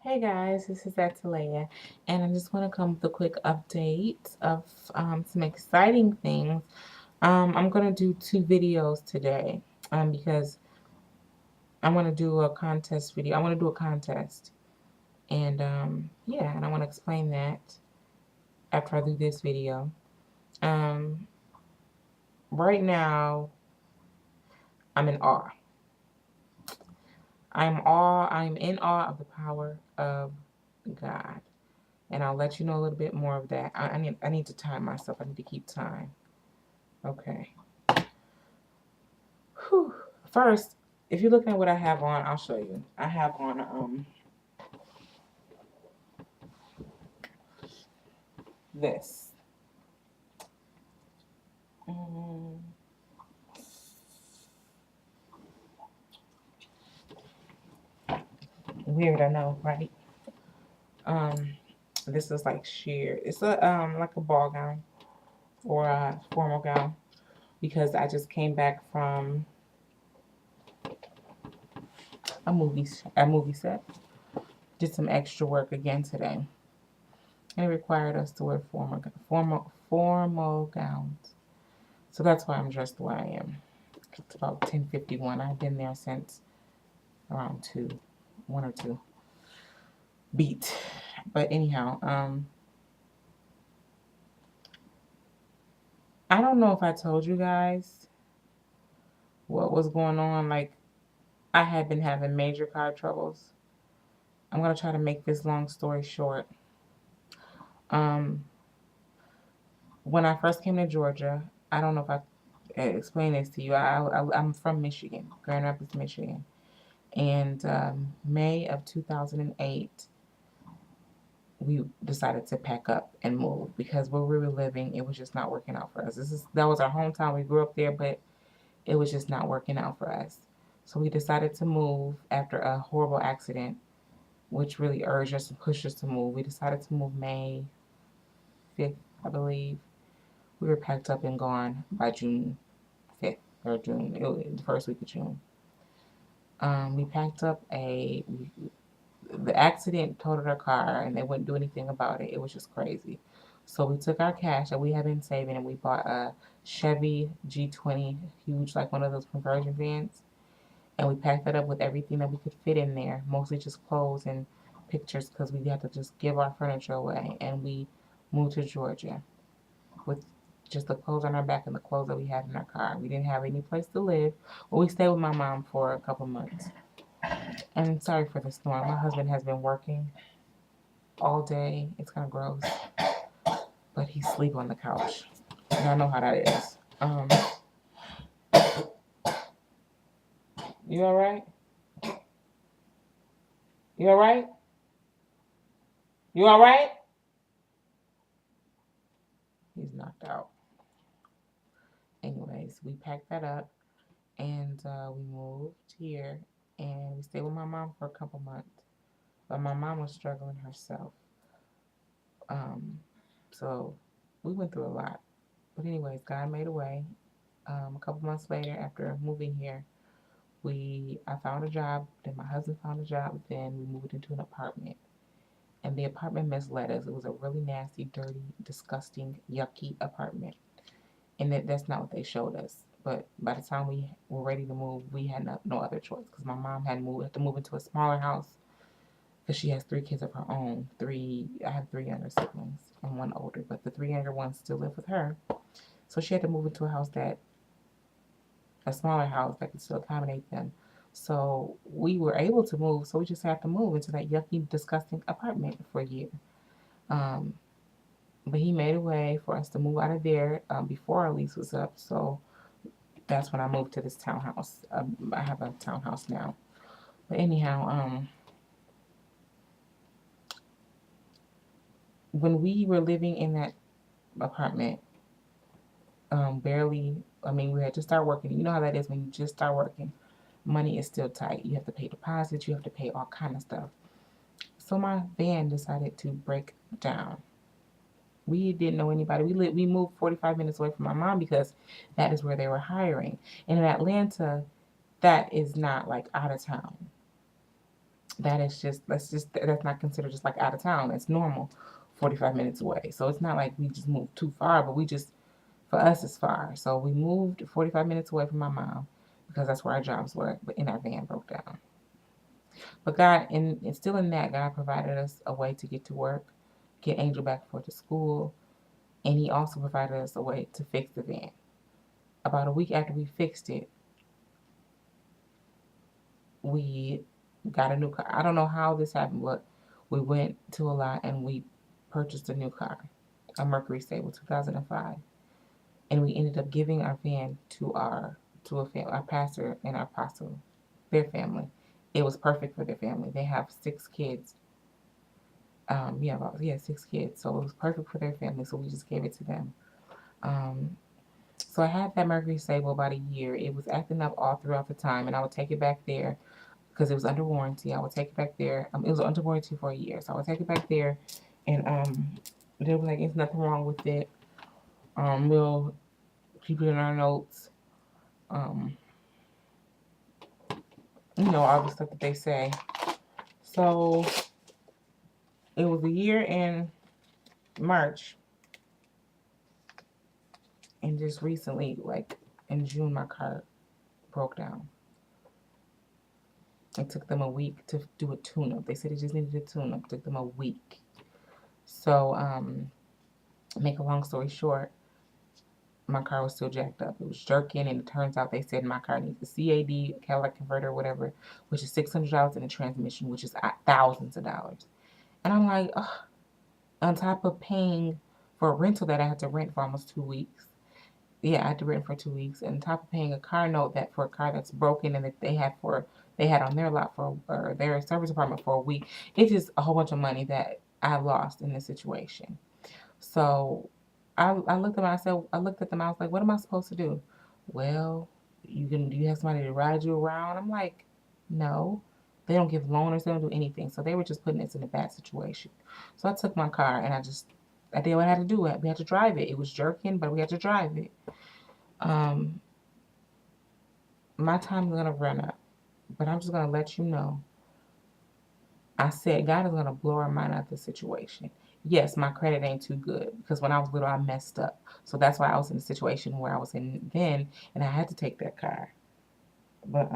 Hey guys, this is Atalaya, and I just want to come with a quick update of some exciting things. I'm going to do two videos today because I want to do a contest video. I want to do a contest, and yeah, and I want to explain that after I do this video. Um, right now, I'm in awe. I'm in awe of the power of God. And I'll let you know a little bit more of that. I need to time myself. I need to keep time. Okay. Whew. First, if you're looking at what I have on, I'll show you. I have on this. Um, Weird, I know, right? Um, this is like sheer. It's a like a ball gown or a formal gown because I just came back from a movie set. Did some extra work again today. And it required us to wear formal gowns. So that's why I'm dressed the way I am. It's about 10:51. I've been there since around 1 or 2 beat. But anyhow, I don't know if I told you guys what was going on. Like, I had been having major car troubles. I'm gonna try to make this long story short. Um, when I first came to Georgia, I don't know if I explained this to you. I'm from Michigan, Grand Rapids, Michigan, and May of 2008, we decided to pack up and move because where we were living, it was just not working out for us. That was our hometown. We grew up there, but it was just not working out for us. So we decided to move after a horrible accident, which really urged us and pushed us to move. We decided to move May 5th, I believe. We were packed up and gone by June 5th or June, the first week of June. We packed up the accident totaled our car and they wouldn't do anything about it. It was just crazy. So we took our cash that we had been saving and we bought a Chevy G20, huge, like one of those conversion vans. And we packed that up with everything that we could fit in there, mostly just clothes and pictures because we had to just give our furniture away. And we moved to Georgia with just the clothes on our back and the clothes that we had in our car. We didn't have any place to live. Well, we stayed with my mom for a couple months. And sorry for the storm. My husband has been working all day. It's kind of gross, but he sleep on the couch. Y'all know how that is. You all right? You all right? You all right? He's knocked out. Anyways, we packed that up and we moved here and we stayed with my mom for a couple months. But my mom was struggling herself. Um, so we went through a lot. But anyways, God made a way. A couple months later, after moving here, I found a job. Then my husband found a job. Then we moved into an apartment, and the apartment misled us. It was a really nasty, dirty, disgusting, yucky apartment, and that's not what they showed us. But by the time we were ready to move, we had no other choice because my mom had to move into a smaller house because she has 3 kids of her own. I have 3 younger siblings and 1 older, but the 3 younger ones still live with her. So she had to move into a smaller house that could still accommodate them. So we were able to move. So we just had to move into that yucky, disgusting apartment for a year. Um, but he made a way for us to move out of there before our lease was up. So that's when I moved to this townhouse. I have a townhouse now. But anyhow, when we were living in that apartment, barely, I mean, we had to start working. You know how that is when you just start working. Money is still tight. You have to pay deposits. You have to pay all kind of stuff. So my van decided to break down. We didn't know anybody. We moved 45 minutes away from my mom because that is where they were hiring. And in Atlanta, that is not like out of town. that is just, that's not considered just like out of town. It's normal, 45 minutes away. So it's not like we just moved too far, but we just, for us, it's far. So we moved 45 minutes away from my mom because that's where our jobs were, but in our van broke down. But God, and still in that, God provided us a way to get to work, get Angel back and forth to school, and He also provided us a way to fix the van. About a week after we fixed it, we got a new car. I don't know how this happened, but we went to a lot and we purchased a new car, a Mercury Sable 2005, and we ended up giving our van to our pastor and our apostle, their family. It was perfect for their family. They have 6 kids. Yeah, 6 kids. So it was perfect for their family. So we just gave it to them. Um, so I had that Mercury Sable about a year. It was acting up all throughout the time, and I would take it back there because it was under warranty. I would take it back there. It was under warranty for a year, so I would take it back there, and they were like, "There's nothing wrong with it. We'll keep it in our notes." Um, all the stuff that they say. So it was a year in March, and just recently, like in June, my car broke down. It took them a week to do a tune-up. They said it just needed a tune-up. It took them a week. So, make a long story short, my car was still jacked up. It was jerking, and it turns out they said my car needs a CAD, catalytic converter, or whatever, which is $600, and a transmission, which is thousands of dollars. And I'm like, ugh. On top of paying for a rental that I had to rent for almost 2 weeks. Yeah, I had to rent for 2 weeks. And on top of paying a car note that for a car that's broken and that they had on their lot for or their service department for a week. It's just a whole bunch of money that I lost in this situation. So I looked at myself. I looked at them. I was like, "What am I supposed to do?" Well, do you have somebody to ride you around? I'm like, no. They don't give loaners. They don't do anything. So they were just putting us in a bad situation. So I took my car and I did what I had to do. We had to drive it. It was jerking, but we had to drive it. Um, my time is gonna run up, but I'm just gonna let you know. I said God is gonna blow our mind out of the situation. Yes, my credit ain't too good because when I was little, I messed up. So that's why I was in the situation where I was in then, and I had to take that car. But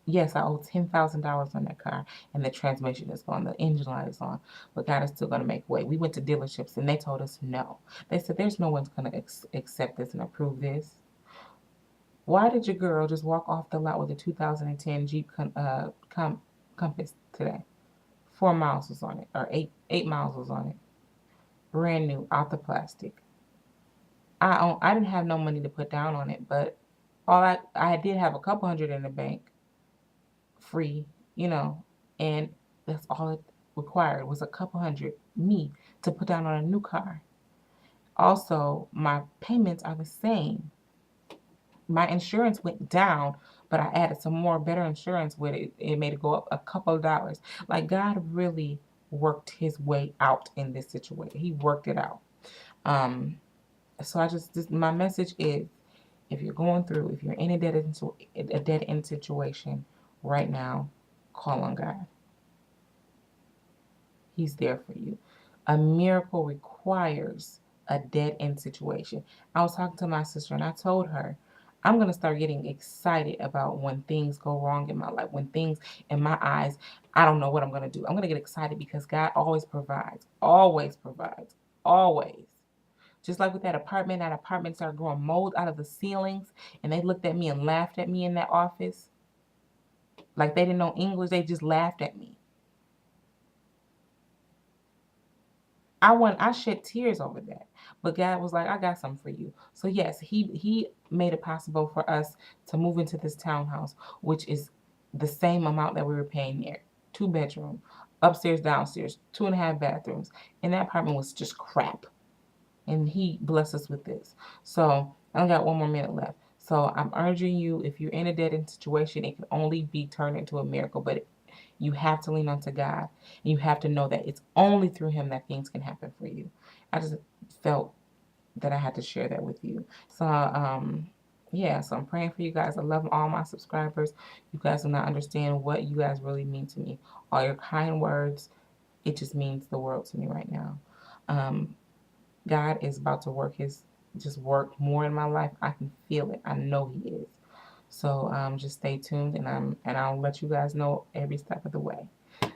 yes, I owe $10,000 on that car, and the transmission is gone, the engine light is on, but God is still gonna make way. We went to dealerships, and they told us no. They said there's no one's gonna accept this and approve this. Why did your girl just walk off the lot with a 2010 Jeep Compass today? 4 miles was on it, or eight miles was on it. Brand new, out the plastic. I didn't have no money to put down on it, but I did have a couple hundred in the bank, free, you know, and that's all it required was a couple hundred me to put down on a new car. Also, my payments are the same. My insurance went down, but I added some more better insurance with it. It made it go up a couple of dollars. Like God really worked his way out in this situation. He worked it out. Um, so my message is if you're going through, if you're in a dead end situation right now, call on God. He's there for you. A miracle requires a dead end situation. I was talking to my sister and I told her, I'm going to start getting excited about when things go wrong in my life, when things in my eyes, I don't know what I'm going to do. I'm going to get excited because God always provides, always provides, always. Just like with that apartment started growing mold out of the ceilings, and they looked at me and laughed at me in that office. Like they didn't know English, they just laughed at me. I shed tears over that. But God was like, I got something for you. So yes, he made it possible for us to move into this townhouse, which is the same amount that we were paying there. 2 bedroom, upstairs, downstairs, 2.5 bathrooms. And that apartment was just crap. And he blessed us with this. So I only got 1 more minute left. So I'm urging you, if you're in a dead end situation, it can only be turned into a miracle. But you have to lean onto God. And you have to know that it's only through him that things can happen for you. I just felt that I had to share that with you. So yeah, so I'm praying for you guys. I love all my subscribers. You guys do not understand what you guys really mean to me. All your kind words, it just means the world to me right now. Um, God is about to work more in my life. I can feel it. I know He is. So just stay tuned, and I'll let you guys know every step of the way.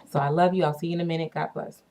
So I love you. I'll see you in a minute. God bless.